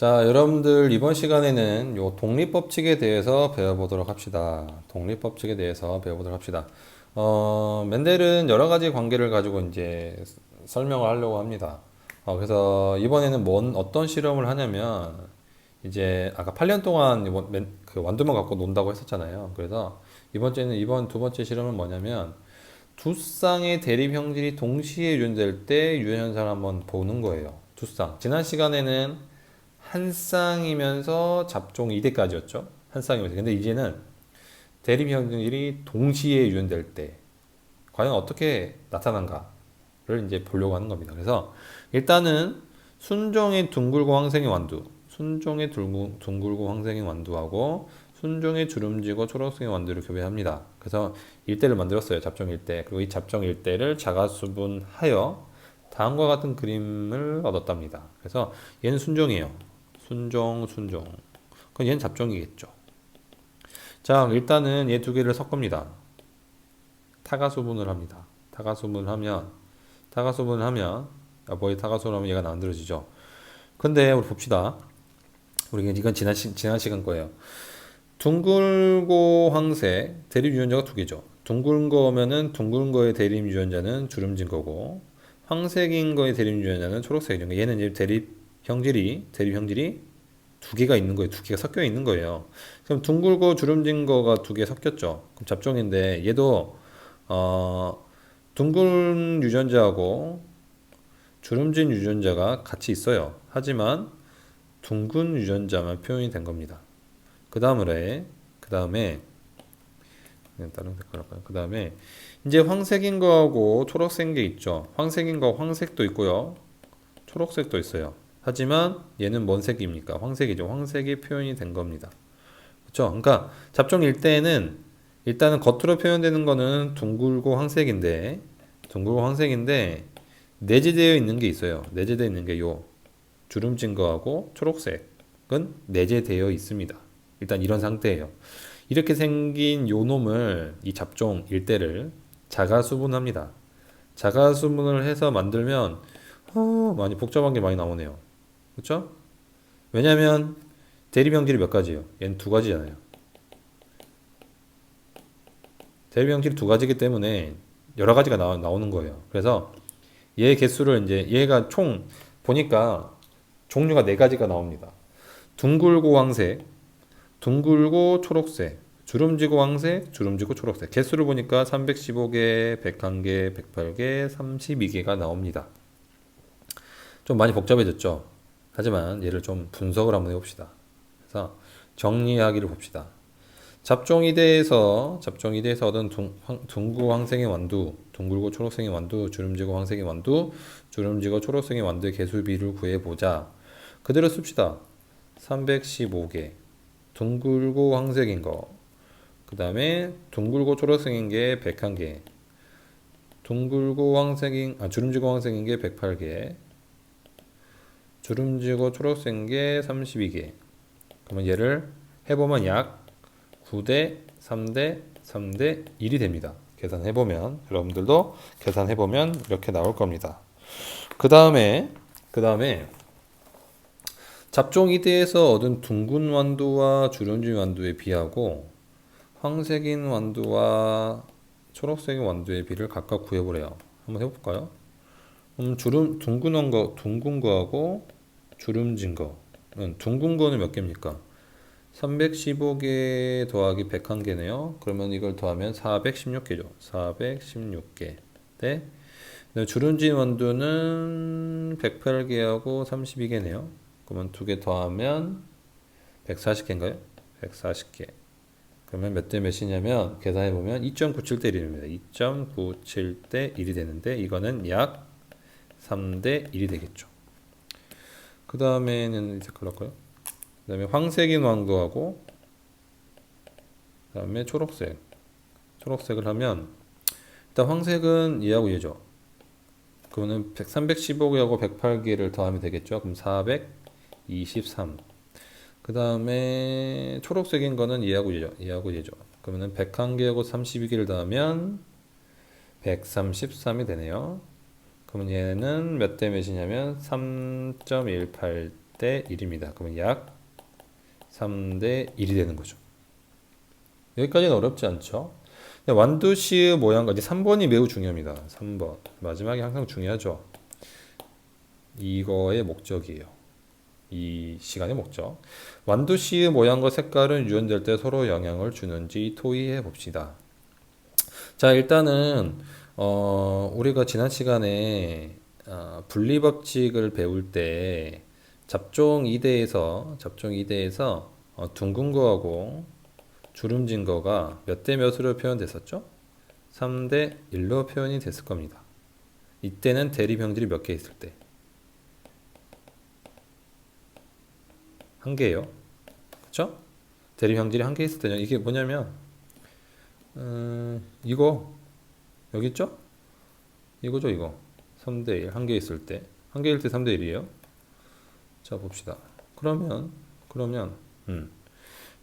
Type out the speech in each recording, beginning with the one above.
자, 여러분들 이번 시간에는 요 독립법칙에 대해서 배워보도록 합시다. 독립법칙에 대해서 배워보도록 합시다. 멘델은 여러 가지 관계를 가지고 이제 설명을 하려고 합니다. 그래서 이번에는 어떤 실험을 하냐면 이제 아까 8년 동안 그 완두만 갖고 논다고 했었잖아요. 그래서 이번 두 번째 실험은 뭐냐면 두 쌍의 대립 형질이 동시에 유전될 때 유전 현상을 한번 보는 거예요. 두 쌍. 지난 시간에는 한 쌍이면서 잡종 2대까지였죠. 한 쌍이면서. 근데 이제는 대립 형질이 동시에 유전될 때 과연 어떻게 나타난가를 이제 보려고 하는 겁니다. 그래서 일단은 순종의 둥글고 황생의 완두, 순종의 둥글고 황생의 완두하고 순종의 주름지고 초록색의 완두를 교배합니다. 그래서 일대를 만들었어요. 잡종 일대. 그리고 이 잡종 일대를 자가수분하여 다음과 같은 그림을 얻었답니다. 그래서 얘는 순종이에요. 순종. 그럼 얘는 잡종이겠죠. 자, 일단은 얘 두 개를 섞습니다. 타가소분을 합니다. 타가소분을 하면, 뭐에 타가소분을 하면 얘가 만들어지죠. 근데 우리 봅시다. 이건 지난 시간 거예요. 둥글고 황색 대립 유전자가 두 개죠. 둥근 거면은 둥근 거의 대립 유전자는 주름진 거고, 황색인 거의 대립 유전자는 초록색이죠. 얘는 이제 대립 형질이 두 개가 있는 거예요. 두 개가 섞여 있는 거예요. 그럼 둥글고 주름진 거가 두 개 섞였죠. 그럼 잡종인데 얘도 둥근 유전자하고 주름진 유전자가 같이 있어요. 하지만 둥근 유전자만 표현이 된 겁니다. 그 다음에 다른 색깔 할까요? 그 다음에 이제 황색인 거하고 초록색인 게 있죠. 황색인 거 황색도 있고요. 초록색도 있어요. 하지만 얘는 뭔 색입니까? 황색이죠. 황색이 표현이 된 겁니다. 그렇죠? 그러니까 잡종 일대에는 일단은 겉으로 표현되는 거는 둥글고 황색인데 내재되어 있는 게 있어요. 내재되어 있는 게 요 주름진 거하고 초록색은 내재되어 있습니다. 일단 이런 상태예요. 이렇게 생긴 요 놈을 이 잡종 일대를 자가수분합니다. 자가수분을 해서 만들면 많이 복잡한 게 많이 나오네요. 그렇죠? 왜냐면 대립 형질이 몇 가지예요? 얘는 두 가지잖아요. 대립 형질이 두 가지이기 때문에 여러 가지가 나오는 거예요. 그래서 얘 개수를 이제 얘가 총 보니까 종류가 네 가지가 나옵니다. 둥글고 황색, 둥글고 초록색, 주름지고 황색, 주름지고 초록색. 개수를 보니까 315개, 101개, 108개, 32개가 나옵니다. 좀 많이 복잡해졌죠? 하지만 얘를 좀 분석을 한번 해봅시다. 그래서 정리하기를 봅시다. 잡종이대에서 얻은 둥구 황색의 완두, 둥글고 초록색의 완두, 주름지고 황색의 완두, 주름지고 초록색의 완두의 개수비를 구해보자. 그대로 씁시다. 315개. 둥글고 황색인 거. 그 다음에 둥글고 초록색인 게 101개. 주름지고 황색인 게 108개. 주름지고 초록색인 게 32개. 그러면 얘를 해보면 약 9대 3대 3대 1이 됩니다. 계산해보면 여러분들도 계산해보면 이렇게 나올 겁니다. 그 다음에 잡종 2대에서 얻은 둥근 완두와 주름진 완두의 비하고 황색인 완두와 초록색인 완두의 비를 각각 구해보래요. 한번 해볼까요? 둥근 거하고 주름진 거는 둥근 거는 몇 개입니까? 315개 더하기 101개네요. 그러면 이걸 더하면 416개죠. 416개. 네. 주름진 완두는 108개하고 32개네요. 그러면 두 개 더하면 140개인가요? 140개. 그러면 몇 대 몇이냐면 계산해보면 2.97대 1입니다. 2.97대 1이 되는데 이거는 약 3대 1이 되겠죠. 그 다음에는 이 색깔로 할까요? 그 다음에 황색인 완두하고 그 다음에 초록색을 하면 일단 황색은 얘하고 얘죠. 그거는 315개하고 108개를 더하면 되겠죠. 그럼 423. 그 다음에 초록색인 거는 얘하고 얘죠. 그러면 101개하고 32개를 더하면 133이 되네요. 그러면 얘는 몇 대 몇이냐면 3.18대 대 1입니다. 그러면 약 3대 1이 되는 거죠. 여기까지는 어렵지 않죠? 근데 완두시의 모양까지 3번이 매우 중요합니다. 3번. 마지막에 항상 중요하죠. 이거의 목적이에요. 이 시간의 목적. 완두시의 모양과 색깔은 유연될 때 서로 영향을 주는지 토의해 봅시다. 자, 일단은 우리가 지난 시간에 분리법칙을 배울 때 잡종 2대에서 둥근 거하고 주름진 거가 몇 대 몇으로 표현됐었죠? 3대 1로 표현이 됐을 겁니다. 이때는 대립형질이 몇 개 있을 때? 한 개예요. 그쵸? 대립형질이 한 개 있을 때는 이게 뭐냐면 이거 여기 있죠? 이거죠, 이거. 3대 1 한 개 있을 때. 한 개일 때 3대 1이에요. 자, 봅시다. 그러면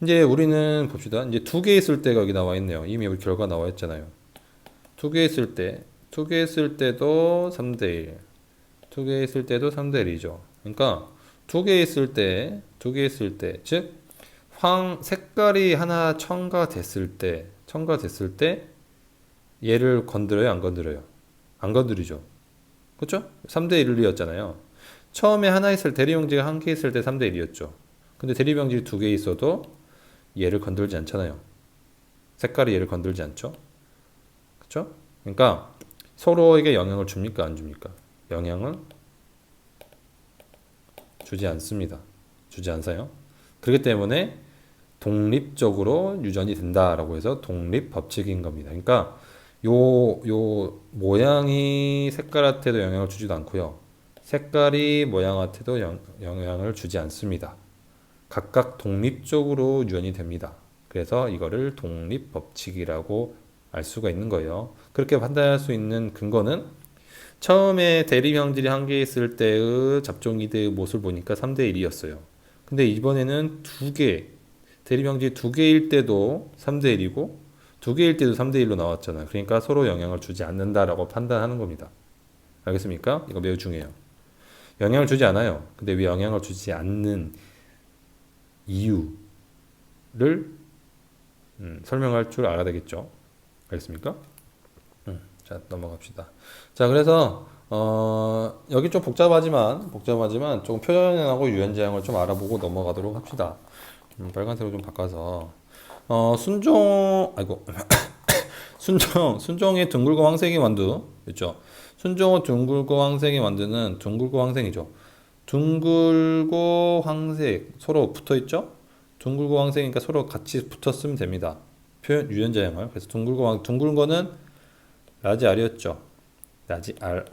이제 우리는 봅시다. 이제 두 개 있을 때가 여기 나와 있네요. 이미 우리 결과 나와 있잖아요. 두 개 있을 때도 3대 1. 두 개 있을 때도 3대 1이죠. 그러니까 두 개 있을 때, 즉 색깔이 하나 첨가됐을 때 얘를 건드려요, 안 건드려요? 안 건드리죠. 그렇죠? 3대 1이었잖아요. 처음에 하나 있을 대립형질이 한 개 있을 때 3대 1이었죠. 근데 대립형질이 두 개 있어도 얘를 건들지 않잖아요. 색깔이 얘를 건들지 않죠. 그렇죠? 그러니까 서로에게 영향을 줍니까, 안 줍니까? 영향을 주지 않습니다. 주지 않아요. 그렇기 때문에 독립적으로 유전이 된다라고 해서 독립 법칙인 겁니다. 그러니까 요 모양이 색깔한테도 영향을 주지도 않고요. 색깔이 모양한테도 영향을 주지 않습니다. 각각 독립적으로 유전이 됩니다. 그래서 이거를 독립 법칙이라고 알 수가 있는 거예요. 그렇게 판단할 수 있는 근거는 처음에 대립형질이 한 개 있을 때의 잡종 2대의 모습을 보니까 3대 1이었어요. 근데 이번에는 대립형질이 두 개일 때도 3대 1이고 두 개일 때도 3대 1로 나왔잖아요. 그러니까 서로 영향을 주지 않는다라고 판단하는 겁니다. 알겠습니까? 이거 매우 중요해요. 영향을 주지 않아요. 근데 왜 영향을 주지 않는 이유를 설명할 줄 알아야 되겠죠. 알겠습니까? 자, 넘어갑시다. 자, 그래서 여기 좀 복잡하지만 조금 표현하고 유연제형을 좀 알아보고 넘어가도록 합시다. 빨간색으로 좀 바꿔서 순종의 둥글고 황색이 만두 있죠. 순종의 둥글고 황색이 만두는 둥글고 황색이죠. 둥글고 황색 서로 붙어 있죠. 둥글고 황색이니까 서로 같이 붙었으면 됩니다. 표현 유연자형을. 그래서 둥글 거는 라지 R이었죠. 라지 R.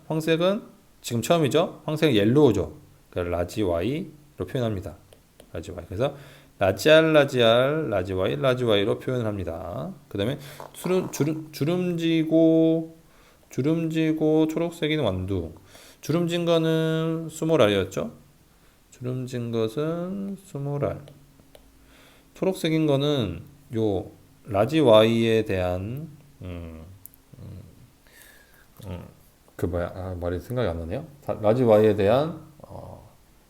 황색은 지금 처음이죠. 황색은 옐로우죠. 그러니까 라지 Y로 표현합니다. 라지 Y. 그래서 라지 R, 라지 Y로 표현을 합니다. 그 다음에 주름지고 초록색인 완두. 주름진 거는 스몰 R이었죠. 주름진 것은 스몰 R. 초록색인 거는 요 라지 Y에 대한 말이 생각이 안 나네요. 라지 Y에 대한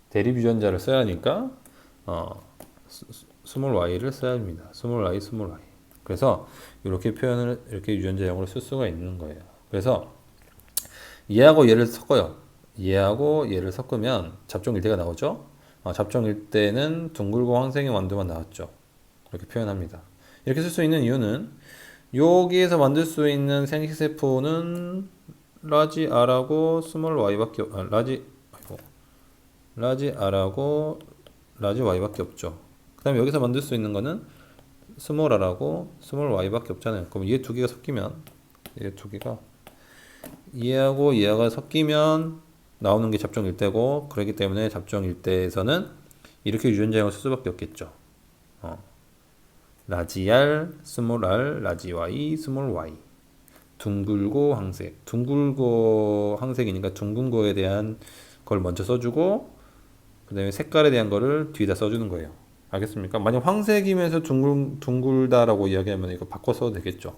대립 유전자를 써야 하니까 스몰 Y를 써야 합니다. 스몰 Y. 그래서 이렇게 이렇게 유전자형으로 쓸 수가 있는 거예요. 그래서 얘하고 얘를 섞어요. 얘하고 얘를 섞으면 잡종 일대가 나오죠. 잡종 일대는 둥글고 황색의 완두만 나왔죠. 이렇게 표현합니다. 이렇게 쓸 수 있는 이유는 여기에서 만들 수 있는 생식세포는 라지 R하고 스몰 Y밖에 라지 R하고 라지 Y밖에 없죠. 그 다음에 여기서 만들 수 있는 거는 스몰 R하고 스몰 Y밖에 없잖아요. 그럼 얘 두 개가 섞이면 얘하고 얘가 섞이면 나오는 게 잡종 일대고, 그렇기 때문에 잡종 일대에서는 이렇게 유전자형을 쓸 수밖에 없겠죠. 라지 R, 스몰 R, 라지 Y, 스몰 Y. 둥글고 황색. 둥글고 황색이니까 둥근 거에 대한 걸 먼저 써주고, 그 다음에 색깔에 대한 거를 뒤에다 써주는 거예요. 알겠습니까? 만약 황색이면서 둥글다라고 이야기하면 이거 바꿔 써도 되겠죠.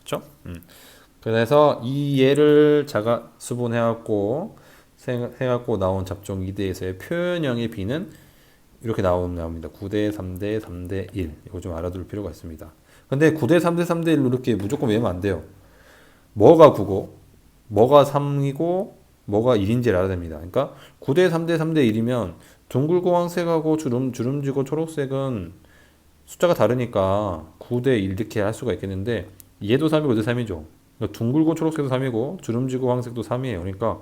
그렇죠? 그래서 이 얘를 자가 수분해갖고 해갖고 나온 잡종 2대에서의 표현형의 B는 이렇게 나옵니다. 9대 3대 3대 1. 이거 좀 알아둘 필요가 있습니다. 근데 9대 3대 3대 1로 이렇게 무조건 외우면 안 돼요. 뭐가 9고, 뭐가 3이고, 뭐가 1인지를 알아야 됩니다. 그러니까 9대 3대 3대 1이면 둥글고 황색하고 주름지고 초록색은 숫자가 다르니까 9대 1 이렇게 할 수가 있겠는데 얘도 3이고 얘도 3이죠. 그러니까 둥글고 초록색도 3이고 주름지고 황색도 3이에요. 그러니까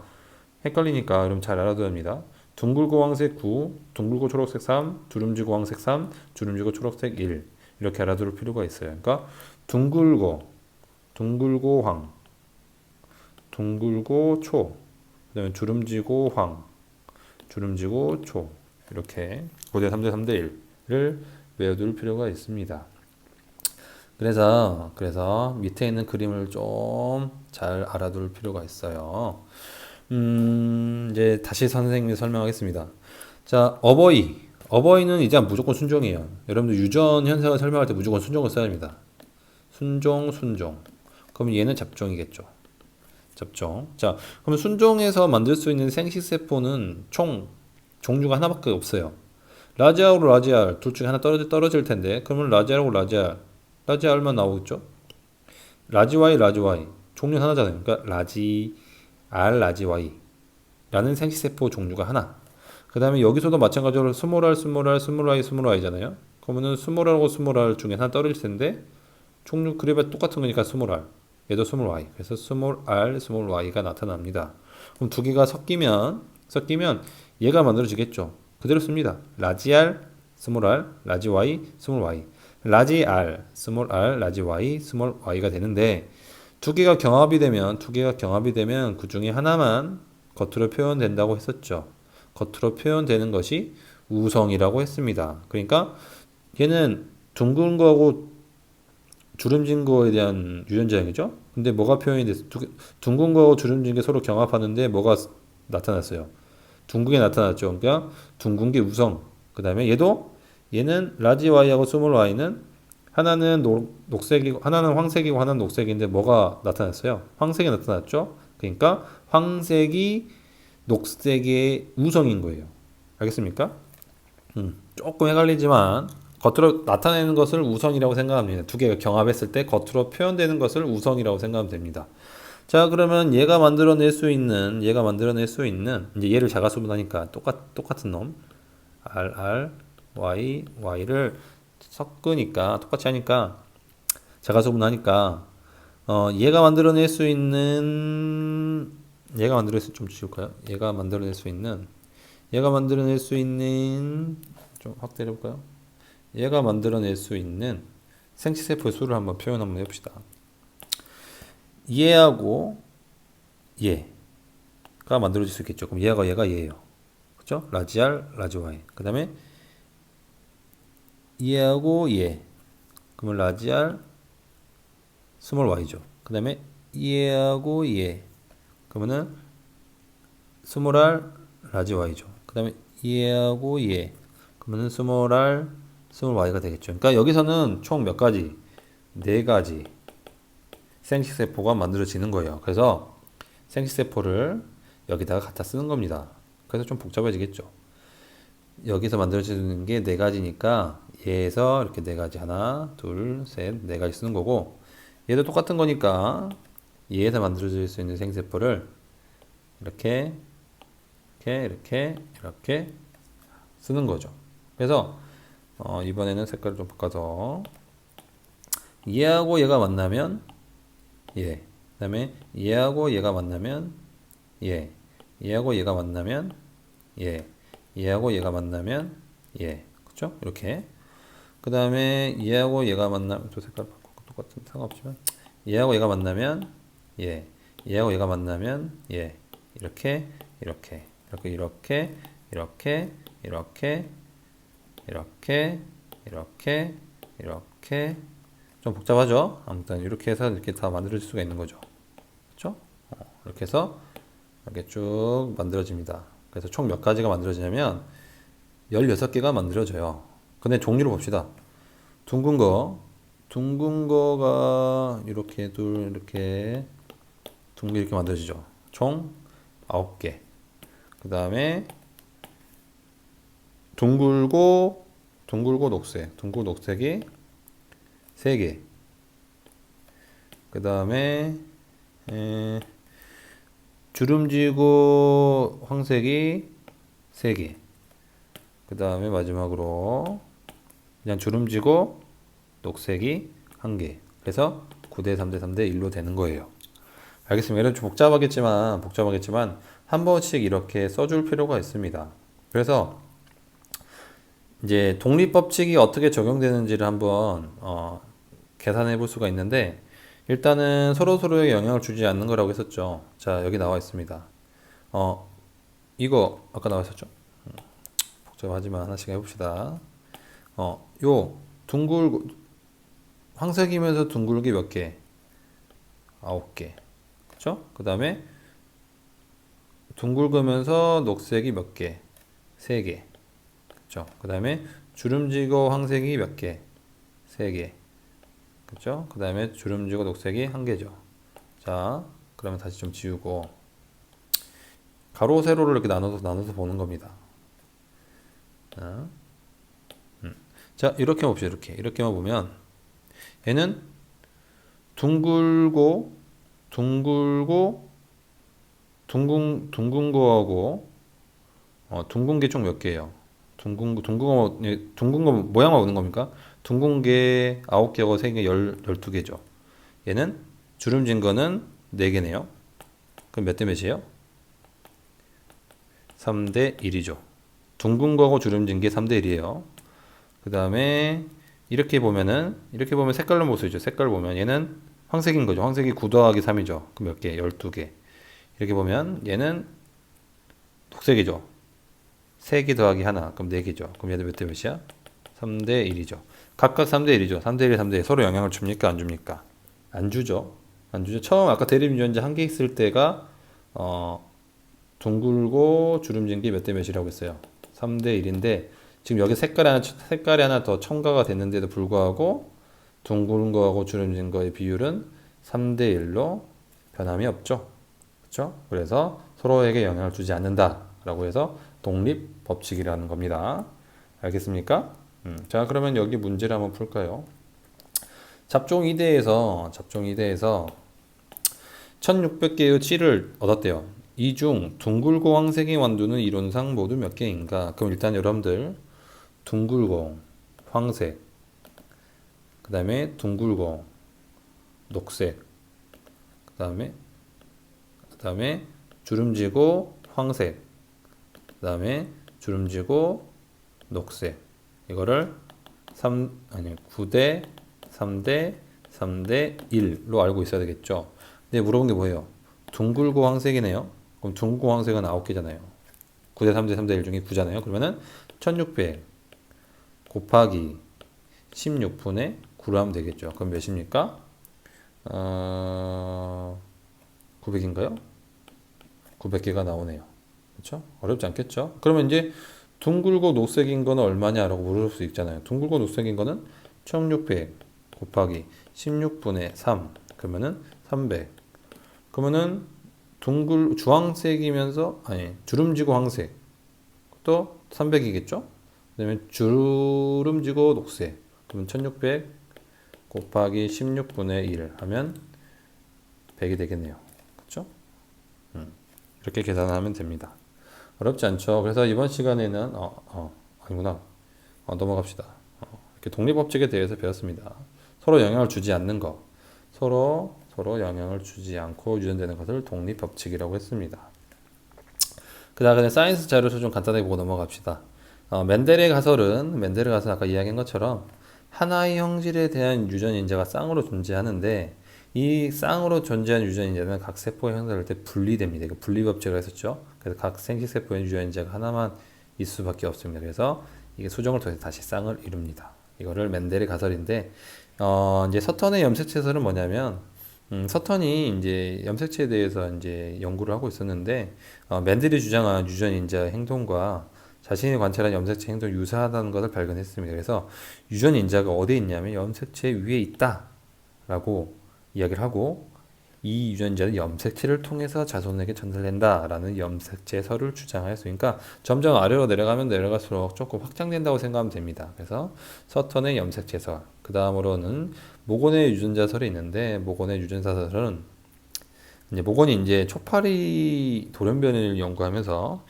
헷갈리니까 그럼 잘 알아둬야 합니다. 둥글고 황색 9, 둥글고 초록색 3, 주름지고 황색 3, 주름지고 초록색 1 이렇게 알아둘 필요가 있어요. 그러니까 둥글고 황, 둥글고 초, 그다음에 주름지고 황, 주름지고 초 이렇게 9대 3대 3대 1을 외워둘 필요가 있습니다. 그래서 밑에 있는 그림을 좀 잘 알아둘 필요가 있어요. 이제 다시 선생님이 설명하겠습니다. 자, 어버이는 이제 무조건 순종이에요. 여러분들 유전 현상을 설명할 때 무조건 순종을 써야 합니다. 순종. 그럼 얘는 잡종이겠죠. 잡종. 자, 그럼 순종에서 만들 수 있는 생식세포는 총 종류가 하나밖에 없어요. 라지알하고 라지알 둘 중에 하나 떨어질 텐데 그러면 라지알하고 라지알만 나오겠죠? 라지와이 종류는 하나잖아요. 그러니까 라지와이 라는 생식세포 종류가 하나. 그 다음에 여기서도 마찬가지로 스몰R이잖아요. 그러면은 스몰R 중에 하나 떨어질 텐데 종류 그래봐 똑같은 거니까 스몰R. 얘도 스몰Y. 그래서 스몰R가 나타납니다. 그럼 두 개가 섞이면 얘가 만들어지겠죠. 그대로 씁니다. 라지알, 스몰R, 라지Y, 스몰Y. 라지알, 스몰R, 라지Y, 스몰Y가 되는데 두 개가 경합이 되면 그 중에 하나만 겉으로 표현된다고 했었죠. 겉으로 표현되는 것이 우성이라고 했습니다. 그러니까 얘는 둥근 거하고 주름진 거에 대한 유전자형이죠. 근데 뭐가 표현이 됐어? 둥근 거하고 주름진 게 서로 경합하는데 뭐가 나타났어요? 둥근 게 나타났죠. 그러니까 둥근 게 우성. 그 다음에 얘는 라지 Y하고 스몰 Y는 하나는 녹색이고 하나는 황색이고 하나는 녹색인데 뭐가 나타났어요? 황색이 나타났죠. 그러니까 황색이 녹색의 우성인 거예요. 알겠습니까? 조금 헷갈리지만 겉으로 나타내는 것을 우성이라고 생각합니다. 두 개가 경합했을 때 겉으로 표현되는 것을 우성이라고 생각하면 됩니다. 자, 그러면 얘가 만들어낼 수 있는 이제 얘를 자가수분하니까 똑같은 놈 Y를 섞으니까 똑같이 하니까 자가수분하니까 얘가 만들어낼 수 있는 좀 지울까요? 얘가 만들어낼 수 있는 좀 확대해 볼까요? 얘가 만들어낼 수 있는 생식세포의 수를 한번 표현 한번 해봅시다. 얘하고 얘가 만들어질 수 있겠죠. 그럼 얘가 얘예요. 그렇죠? 라지알, 라지와이. 그 다음에 얘하고 얘. 그러면 라지알, 스몰 y죠. 그 다음에 얘하고 얘. 그러면은 스몰 r, 라지 y죠. 그 다음에 얘하고 얘. 그러면은 스몰 r, 스몰 y가 되겠죠. 그러니까 여기서는 총 몇 가지? 네 가지 생식세포가 만들어지는 거예요. 그래서 생식세포를 여기다가 갖다 쓰는 겁니다. 그래서 좀 복잡해지겠죠. 여기서 만들어지는 게 네 가지니까 얘에서 이렇게 네 가지 하나, 둘, 셋, 네 가지 쓰는 거고 얘도 똑같은 거니까 얘에서 만들어질 수 있는 생세포를 이렇게 쓰는 거죠. 그래서 이번에는 색깔을 좀 바꿔서 얘하고 얘가 만나면 얘, 그 다음에 얘하고 얘가 만나면 얘하고 얘가 만나면 얘하고 얘가 만나면 그쵸? 이렇게. 그 다음에 얘하고 얘가 만나면 또 색깔 바꾸고 똑같은 상관없지만 얘하고 얘가 만나면 얘하고 얘가 만나면 이렇게 좀 복잡하죠? 아무튼 이렇게 해서 이렇게 다 만들어질 수가 있는 거죠. 그렇죠? 이렇게 해서 이렇게 쭉 만들어집니다. 그래서 총 몇 가지가 만들어지냐면 16개가 만들어져요. 근데 종류를 봅시다. 둥근 거가 이렇게 둥근 게 이렇게 만들어지죠. 총 9개. 그 다음에 둥글고 녹색, 둥글고 녹색이 3개. 그 다음에 주름지고 황색이 3개. 그 다음에 마지막으로 그냥 주름지고 녹색이 1개. 그래서 9대 3대 3대 1로 되는 거예요. 알겠습니다. 이런 좀 복잡하겠지만 한 번씩 이렇게 써줄 필요가 있습니다. 그래서 이제 독립법칙이 어떻게 적용되는지를 한번 계산해 볼 수가 있는데, 일단은 서로서로에게 영향을 주지 않는 거라고 했었죠. 자, 여기 나와 있습니다. 이거 아까 나와 있었죠. 복잡하지만 하나씩 해봅시다. 요 황색이면서 둥글기 몇 개? 9개. 그쵸? 그 다음에 둥글으면서 녹색이 몇 개? 3개. 그쵸? 그 다음에 주름지고 황색이 몇 개? 3개. 그쵸? 그 다음에 주름지고 녹색이 1개죠. 자, 그러면 다시 좀 지우고 가로 세로를 이렇게 나눠서 보는 겁니다. 자, 자, 이렇게 봅시다. 이렇게만 보면 얘는 둥근 거하고 둥근 게 총 몇 개예요? 둥근 거 모양만 오는 겁니까? 둥근 게 9개하고 3개 12개죠. 얘는 주름진 거는 4개네요. 그럼 몇 대 몇이에요? 3대 1이죠. 둥근 거하고 주름진 게 3대 1이에요. 그 다음에 이렇게 보면 색깔로 볼 수 있죠. 색깔 보면 얘는 황색인 거죠. 황색이 9 더하기 3이죠. 그럼 몇 개? 12개. 이렇게 보면 얘는 녹색이죠. 3개 더하기 하나, 그럼 4개죠. 그럼 얘는 몇 대 몇이야? 3대 1이죠. 각각 3대 1이죠. 3대 1, 3대 1. 서로 영향을 줍니까? 안 줍니까? 안 주죠. 안 주죠. 처음 아까 대립유전자 한 개 있을 때가 둥글고 주름진 게 몇 대 몇이라고 했어요? 3대 1인데 지금 여기 색깔이 하나 더 첨가가 됐는데도 불구하고 둥근 거하고 주름진 거의 비율은 3대 1로 변함이 없죠. 그렇죠? 그래서 서로에게 영향을 주지 않는다라고 해서 독립 법칙이라는 겁니다. 알겠습니까? 자, 그러면 여기 문제를 한번 풀까요? 잡종 2대에서 1600개의 찌를 얻었대요. 이 중 둥글고 황색의 완두는 이론상 모두 몇 개인가? 그럼 일단 여러분들 둥글고 황색, 그 다음에 둥글고 녹색, 그 다음에 주름지고 황색, 그 다음에 주름지고 녹색. 이거를 9대 3대 3대 1로 알고 있어야 되겠죠. 근데 물어본 게 뭐예요? 둥글고 황색이네요. 그럼 둥글고 황색은 9개잖아요. 9대 3대 3대 1 중에 9잖아요. 그러면은 1600 곱하기 16분의 9로 하면 되겠죠. 그럼 몇입니까? 900인가요? 900개가 나오네요. 그렇죠? 어렵지 않겠죠? 그러면 이제 둥글고 녹색인 거는 얼마냐라고 물을 수 있잖아요. 둥글고 녹색인 거는 1600 곱하기 16분의 3 그러면은 300. 그러면은 주황색이면서 주름지고 황색 또 300이겠죠? 그다음에 주름지고 녹색 그러면 1600 곱하기 16분의 1 하면 100이 되겠네요. 그렇죠? 이렇게 계산하면 됩니다. 어렵지 않죠? 그래서 이번 시간에는 아니구나. 넘어갑시다. 이렇게 독립법칙에 대해서 배웠습니다. 서로 영향을 주지 않는 것, 서로 영향을 주지 않고 유전되는 것을 독립법칙이라고 했습니다. 그 다음에 사이언스 자료를 좀 간단하게 보고 넘어갑시다. 멘델의 가설은 아까 이야기한 것처럼 하나의 형질에 대한 유전 인자가 쌍으로 존재하는데 이 쌍으로 존재하는 유전 인자는 각 세포가 형성될 때 분리됩니다. 이거 분리법칙을 했었죠. 그래서 각 생식세포의 유전 인자가 하나만 있을 수밖에 없습니다. 그래서 이게 수정을 통해서 다시 쌍을 이룹니다. 이거를 멘델의 가설인데 이제 서턴의 염색체설은 뭐냐면 서턴이 이제 염색체에 대해서 이제 연구를 하고 있었는데 멘델이 주장한 유전 인자 행동과 자신이 관찰한 염색체 행동이 유사하다는 것을 발견했습니다. 그래서 유전 인자가 어디에 있냐면 염색체 위에 있다라고 이야기를 하고 이 유전자는 염색체를 통해서 자손에게 전달된다라는 염색체설을 주장하였으니까 점점 아래로 내려가면 내려갈수록 조금 확장된다고 생각하면 됩니다. 그래서 서턴의 염색체설, 그 다음으로는 모건의 유전자설이 있는데 모건의 유전자설은 이제 모건이 이제 초파리 돌연변이를 연구하면서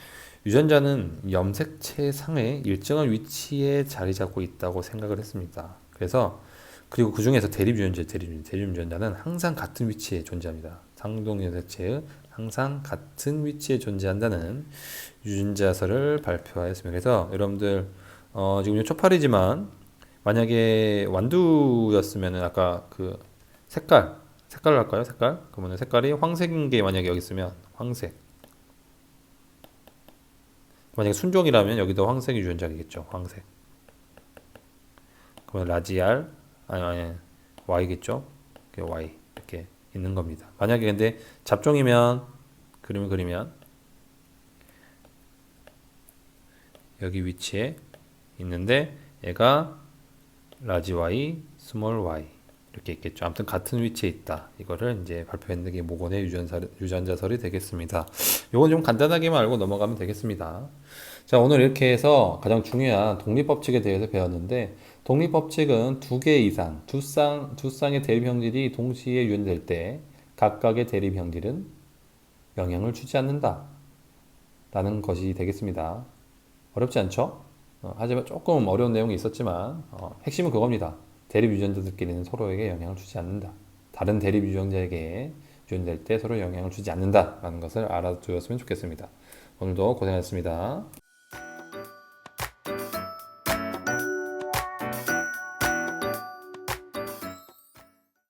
유전자는 염색체 상의 일정한 위치에 자리 잡고 있다고 생각을 했습니다. 그래서 그리고 그 중에서 대립유전자는 항상 같은 위치에 존재합니다. 상동 염색체의 항상 같은 위치에 존재한다는 유전자설을 발표하였습니다. 그래서 여러분들 지금 초파리지만 만약에 완두였으면은 아까 그 색깔로 할까요? 색깔? 그러면 색깔이 황색인 게 만약에 여기 있으면 황색. 만약에 순종이라면 여기도 황색 유전자겠죠. 황색. 그러면 라지알 아니 Y겠죠. 이렇게 Y 이렇게 있는 겁니다. 만약에 근데 잡종이면 그림을 그리면 여기 위치에 있는데 얘가 라지 Y, 스몰 Y 이렇게 있겠죠. 아무튼 같은 위치에 있다. 이거를 이제 발표했는 게 모건의 유전자설이 되겠습니다. 요건 좀 간단하게만 알고 넘어가면 되겠습니다. 자, 오늘 이렇게 해서 가장 중요한 독립법칙에 대해서 배웠는데 독립법칙은 두 개 이상, 두 쌍의 대립형질이 동시에 유현될 때 각각의 대립형질은 영향을 주지 않는다. 라는 것이 되겠습니다. 어렵지 않죠? 하지만 조금 어려운 내용이 있었지만 핵심은 그겁니다. 대립 유전자들끼리는 서로에게 영향을 주지 않는다. 다른 대립 유전자에게 유전될 때 서로 영향을 주지 않는다라는 것을 알아두었으면 좋겠습니다. 오늘도 고생하셨습니다.